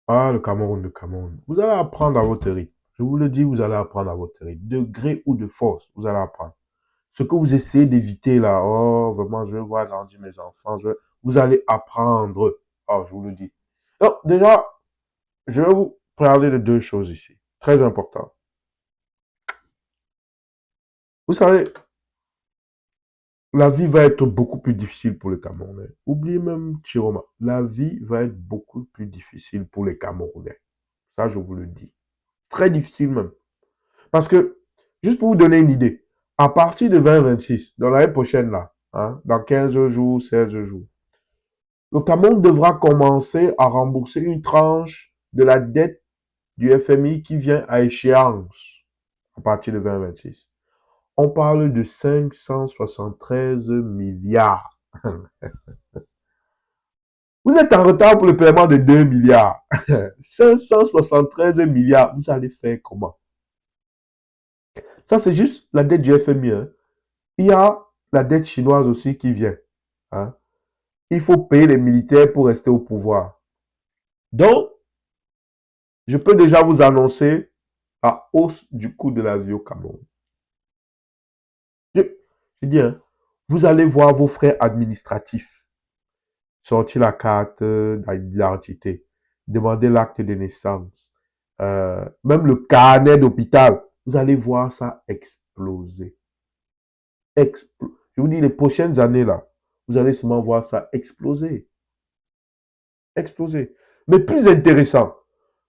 Ah, le Cameroun, le Cameroun. Vous allez apprendre à votre rythme. Je vous le dis, vous allez apprendre à votre rythme. De gré ou de force, vous allez apprendre. Ce que vous essayez d'éviter là, oh, vraiment, je veux voir grandir mes enfants, vous allez apprendre. Oh, je vous le dis. Donc, déjà, je vais vous parler de deux choses ici. Très important. Vous savez, la vie va être beaucoup plus difficile pour les Camerounais. Oubliez même Chiroma. La vie va être beaucoup plus difficile pour les Camerounais. Ça, je vous le dis. Très difficile même. Parce que, juste pour vous donner une idée, à partir de 2026, dans l'année prochaine là, hein, dans 15 jours, 16 jours, le Cameroun devra commencer à rembourser une tranche de la dette du FMI qui vient à échéance à partir de 2026. On parle de 573 milliards. Vous êtes en retard pour le paiement de 2 milliards. 573 milliards. Vous allez faire comment? Ça, c'est juste la dette du FMI. Hein. Il y a la dette chinoise aussi qui vient. Hein. Il faut payer les militaires pour rester au pouvoir. Donc, je peux déjà vous annoncer la hausse du coût de la vie au Cameroun. Je, je dis, hein, vous allez voir vos frais administratifs sortir la carte d'identité, demander l'acte de naissance, même le carnet d'hôpital. Vous allez voir ça exploser. Je vous dis, les prochaines années, là, vous allez seulement voir ça exploser. Exploser. Mais plus intéressant,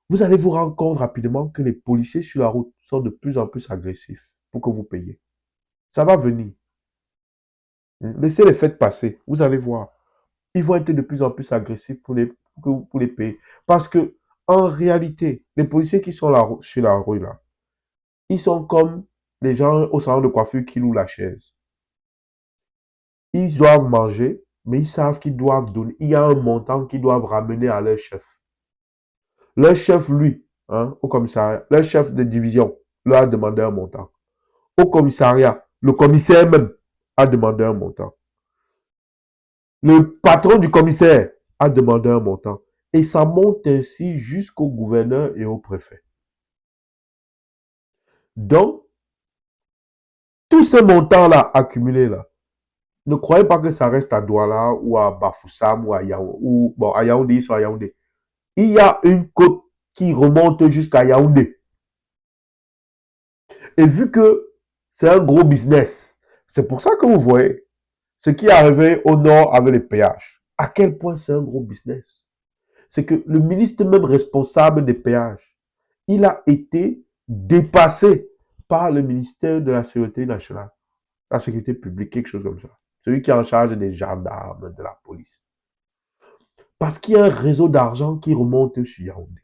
vous allez vous rendre compte rapidement que les policiers sur la route sont de plus en plus agressifs pour que vous payiez. Ça va venir. Laissez les fêtes passer. Vous allez voir. Ils vont être de plus en plus agressifs pour les payer. Parce que, en réalité, les policiers qui sont là, sur la rue, là, ils sont comme les gens au salon de coiffure qui louent la chaise. Ils doivent manger, mais ils savent qu'ils doivent donner. Il y a un montant qu'ils doivent ramener à leur chef. Leur chef, lui, hein, au commissariat, leur chef de division, leur a demandé un montant. Au commissariat, le commissaire même a demandé un montant. Le patron du commissaire a demandé un montant. Et ça monte ainsi jusqu'au gouverneur et au préfet. Donc, tous ces montants-là accumulés là, ne croyez pas que ça reste à Douala ou à Bafoussam ou à Yaoundé. Ou, bon, à Yaoundé, ils sont à Yaoundé. Il y a une côte qui remonte jusqu'à Yaoundé. Et vu que c'est un gros business, c'est pour ça que vous voyez ce qui est arrivé au nord avec les péages. À quel point c'est un gros business. C'est que le ministre même responsable des péages, il a été dépassé par le ministère de la Sécurité nationale, la sécurité publique, quelque chose comme ça. Celui qui est en charge des gendarmes, de la police. Parce qu'il y a un réseau d'argent qui remonte sur Yaoundé.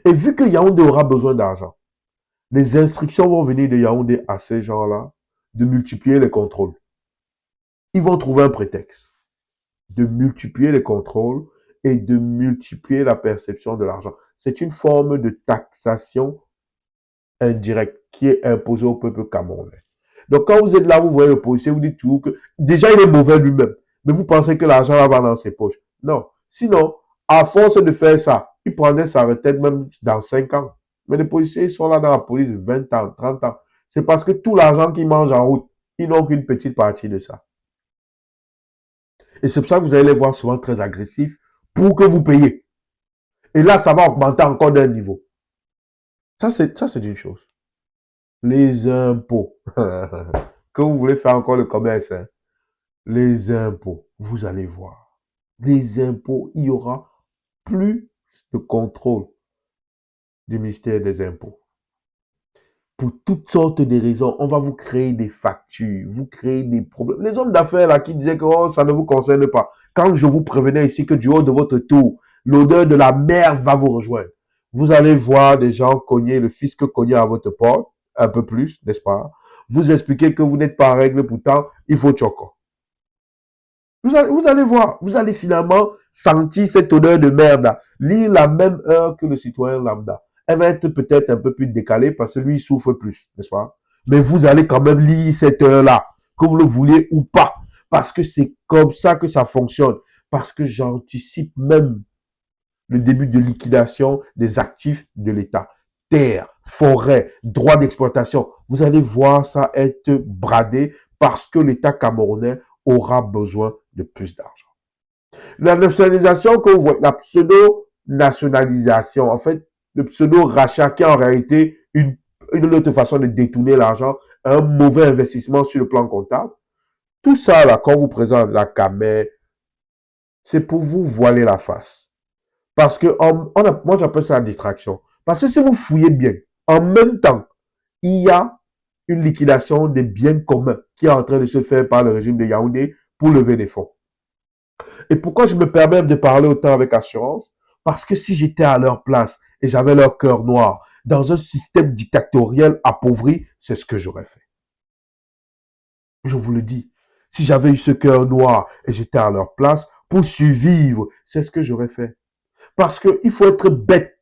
Et vu que Yaoundé aura besoin d'argent, les instructions vont venir de Yaoundé à ces gens-là de multiplier les contrôles. Ils vont trouver un prétexte de multiplier les contrôles et de multiplier la perception de l'argent. C'est une forme de taxation indirecte qui est imposée au peuple camerounais. Donc quand vous êtes là, vous voyez le policier, vous dites toujours que déjà il est mauvais lui-même, mais vous pensez que l'argent va dans ses poches. Non. Sinon, à force de faire ça, il prendrait sa retraite même dans 5 ans. Mais les policiers ils sont là dans la police 20 ans, 30 ans. C'est parce que tout l'argent qu'ils mangent en route, ils n'ont qu'une petite partie de ça. Et c'est pour ça que vous allez les voir souvent très agressifs pour que vous payiez. Et là, ça va augmenter encore d'un niveau. Ça, c'est une chose. Les impôts. Que vous voulez faire encore le commerce, hein? Les impôts, vous allez voir. Les impôts, il y aura plus de contrôle du ministère des impôts. Pour toutes sortes de raisons, on va vous créer des factures, vous créer des problèmes. Les hommes d'affaires là qui disaient que oh, ça ne vous concerne pas. Quand je vous prévenais ici que du haut de votre tour, l'odeur de la merde va vous rejoindre. Vous allez voir des gens cogner, le fisc cogner à votre porte, un peu plus, n'est-ce pas? Vous expliquer que vous n'êtes pas en règle, pourtant, il faut choco. Vous allez voir, vous allez finalement sentir cette odeur de merde là, lire la même heure que le citoyen lambda. Elle va être peut-être un peu plus décalée parce que lui, il souffre plus, n'est-ce pas? Mais vous allez quand même lire cette heure-là, que vous le vouliez ou pas, parce que c'est comme ça que ça fonctionne, parce que j'anticipe même le début de liquidation des actifs de l'État. Terre, forêt, droits d'exploitation. Vous allez voir ça être bradé parce que l'État camerounais aura besoin de plus d'argent. La nationalisation que vous voyez, la pseudo-nationalisation, en fait, le pseudo-rachat qui est en réalité une autre façon de détourner l'argent, un mauvais investissement sur le plan comptable. Tout ça, là, quand vous présente la CAME, c'est pour vous voiler la face. Parce que moi, j'appelle ça la distraction. Parce que si vous fouillez bien, en même temps, il y a une liquidation des biens communs qui est en train de se faire par le régime de Yaoundé pour lever des fonds. Et pourquoi je me permets de parler autant avec assurance? Parce que si j'étais à leur place et j'avais leur cœur noir dans un système dictatorial appauvri, c'est ce que j'aurais fait. Je vous le dis. Si j'avais eu ce cœur noir et j'étais à leur place pour survivre, c'est ce que j'aurais fait. Parce qu'il faut être bête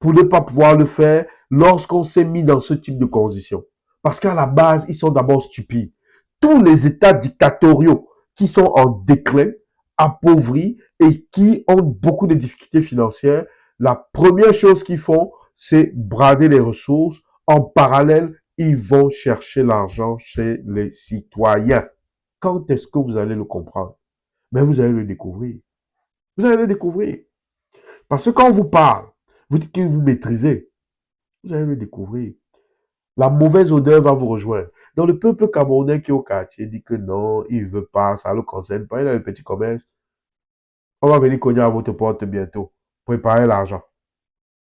pour ne pas pouvoir le faire lorsqu'on s'est mis dans ce type de conditions. Parce qu'à la base, ils sont d'abord stupides. Tous les États dictatoriaux qui sont en déclin, appauvris et qui ont beaucoup de difficultés financières, la première chose qu'ils font, c'est brader les ressources. En parallèle, ils vont chercher l'argent chez les citoyens. Quand est-ce que vous allez le comprendre? Mais vous allez le découvrir. Vous allez le découvrir. Parce que quand on vous parle, vous dites que vous maîtrisez. Vous allez le découvrir. La mauvaise odeur va vous rejoindre. Donc le peuple camerounais qui est au quartier dit que non, il ne veut pas, ça ne le concerne pas, il a le petit commerce. On va venir cogner à votre porte bientôt. Préparez l'argent.